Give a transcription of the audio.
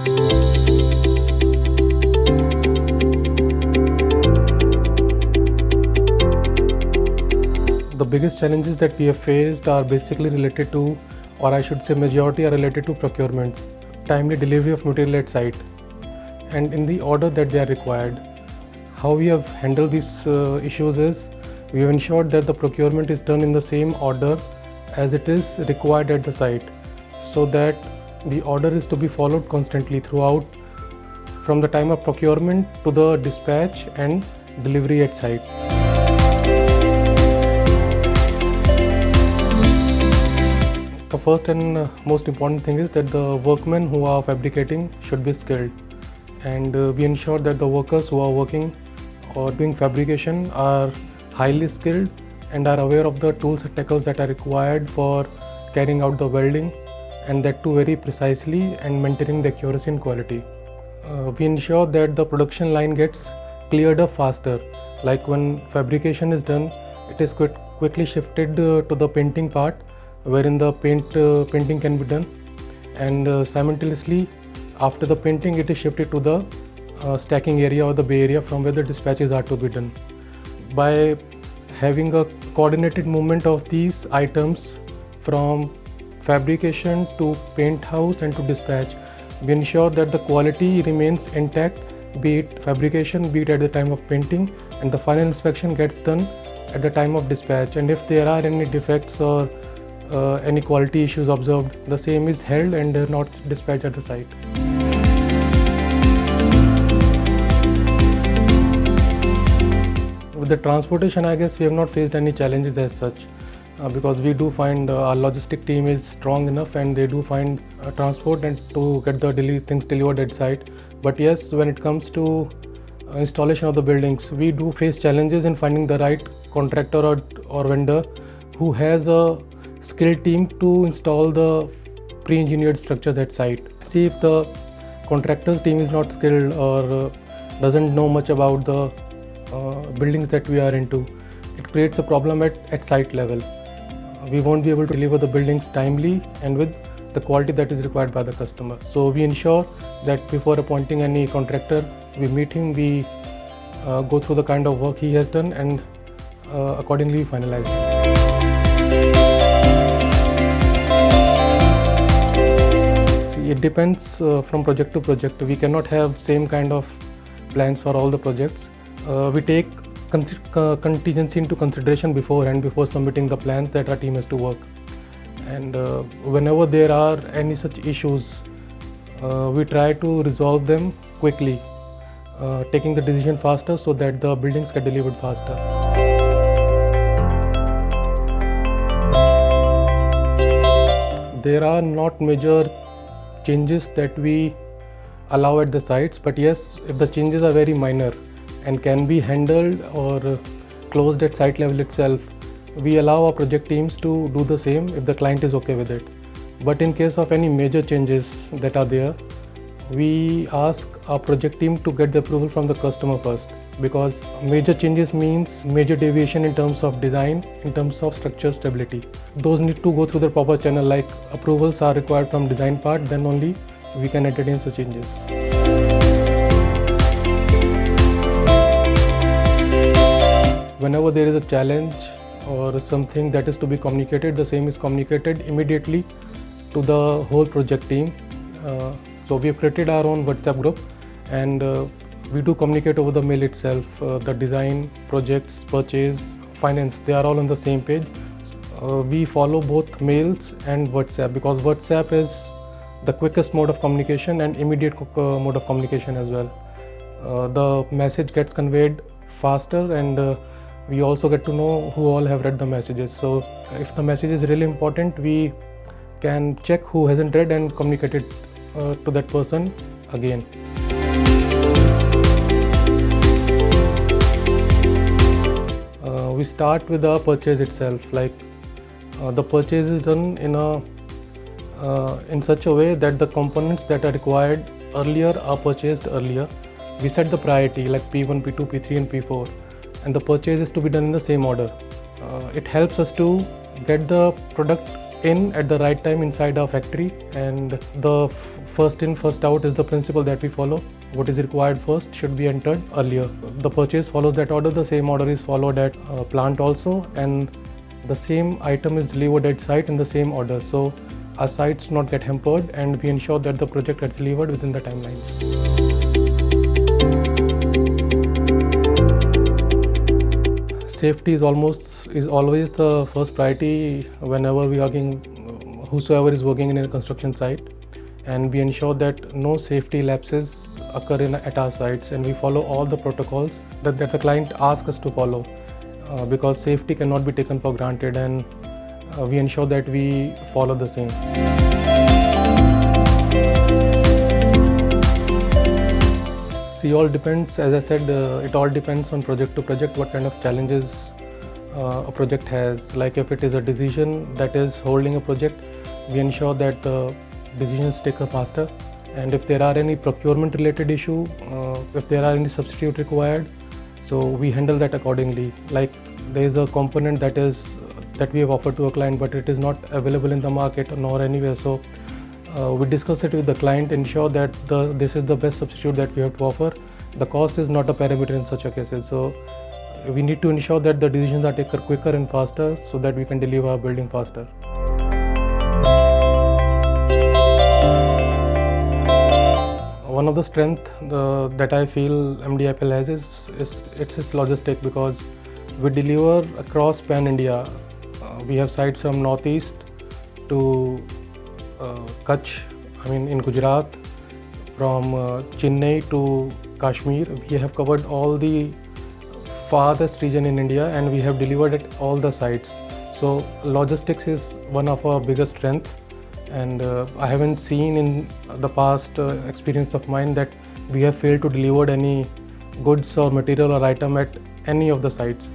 The biggest challenges that we have faced are basically related to, or I should say majority are related to procurements, timely delivery of material at site, and in the order that they are required. How we have handled these issues is, we have ensured that the procurement is done in the same order as it is required at the site, so that the order is to be followed constantly throughout, from the time of procurement to the dispatch and delivery at site. The first and most important thing is that the workmen who are fabricating should be skilled, and we ensure that the workers who are working or doing fabrication are highly skilled and are aware of the tools and techniques that are required for carrying out the welding, and that too very precisely and maintaining the accuracy and quality. We ensure that the production line gets cleared up faster. Like when fabrication is done, it is quickly shifted to the painting part, wherein the painting can be done, and simultaneously after the painting it is shifted to the stacking area or the bay area from where the dispatches are to be done. By having a coordinated movement of these items from fabrication to paint house and to dispatch, we ensure that the quality remains intact, be it fabrication, be it at the time of painting, and the final inspection gets done at the time of dispatch. And if there are any defects or any quality issues observed, the same is held and not dispatched at the site. With the transportation, I guess we have not faced any challenges as such, because we do find our logistic team is strong enough and they do find transport and to get the things delivered at site. But yes, when it comes to installation of the buildings, we do face challenges in finding the right contractor or vendor who has a skilled team to install the pre-engineered structures at site. See, if the contractor's team is not skilled or doesn't know much about the buildings that we are into, it creates a problem at site level. We won't be able to deliver the buildings timely and with the quality that is required by the customer. So we ensure that before appointing any contractor, we meet him, we go through the kind of work he has done, and accordingly finalize it. It depends from project to project. We cannot have same kind of plans for all the projects. We take contingency into consideration beforehand, before submitting the plans that our team has to work. And whenever there are any such issues, we try to resolve them quickly, taking the decision faster so that the buildings get delivered faster. There are not major changes that we allow at the sites, but yes, if the changes are very minor and can be handled or closed at site level itself, we allow our project teams to do the same if the client is okay with it. But in case of any major changes that are there, we ask our project team to get the approval from the customer first, because major changes means major deviation in terms of design, in terms of structure stability. Those need to go through the proper channel, like approvals are required from design part, then only we can entertain such changes. Whenever there is a challenge or something that is to be communicated, the same is communicated immediately to the whole project team. So we have created our own WhatsApp group, and we do communicate over the mail itself. The design, projects, purchase, finance, they are all on the same page. We follow both mails and WhatsApp, because WhatsApp is the quickest mode of communication and immediate mode of communication as well. The message gets conveyed faster, and we also get to know who all have read the messages. So if the message is really important, we can check who hasn't read and communicate it to that person again. We start with the purchase itself. Like the purchase is done in such a way that the components that are required earlier are purchased earlier. We set the priority like P1, P2, P3 and P4, and the purchase is to be done in the same order. It helps us to get the product in at the right time inside our factory, and the first in first out is the principle that we follow. What is required first should be entered earlier. The purchase follows that order, the same order is followed at plant also, and the same item is delivered at site in the same order. So our sites do not get hampered, and we ensure that the project gets delivered within the timelines. Safety is always the first priority whenever we are working, whosoever is working in a construction site, and we ensure that no safety lapses occur at our sites, and we follow all the protocols that the client asks us to follow, because safety cannot be taken for granted, and we ensure that we follow the same. See, all depends, as I said, it all depends on project to project what kind of challenges a project has. Like if it is a decision that is holding a project, we ensure that the decisions take faster, and if there are any procurement related issue, if there are any substitute required, so we handle that accordingly. Like there is a component that we have offered to a client, but it is not available in the market nor anywhere, so we discuss it with the client, ensure that this is the best substitute that we have to offer. The cost is not a parameter in such a cases, so we need to ensure that the decisions are taken quicker and faster so that we can deliver our building faster. One of the strengths that I feel MDIPL has is its logistic, because we deliver across Pan India. We have sites from Northeast to Kutch, in Gujarat, from Chennai to Kashmir. We have covered all the farthest region in India, and we have delivered at all the sites. So logistics is one of our biggest strengths, and I haven't seen in the past experience of mine that we have failed to deliver any goods or material or item at any of the sites.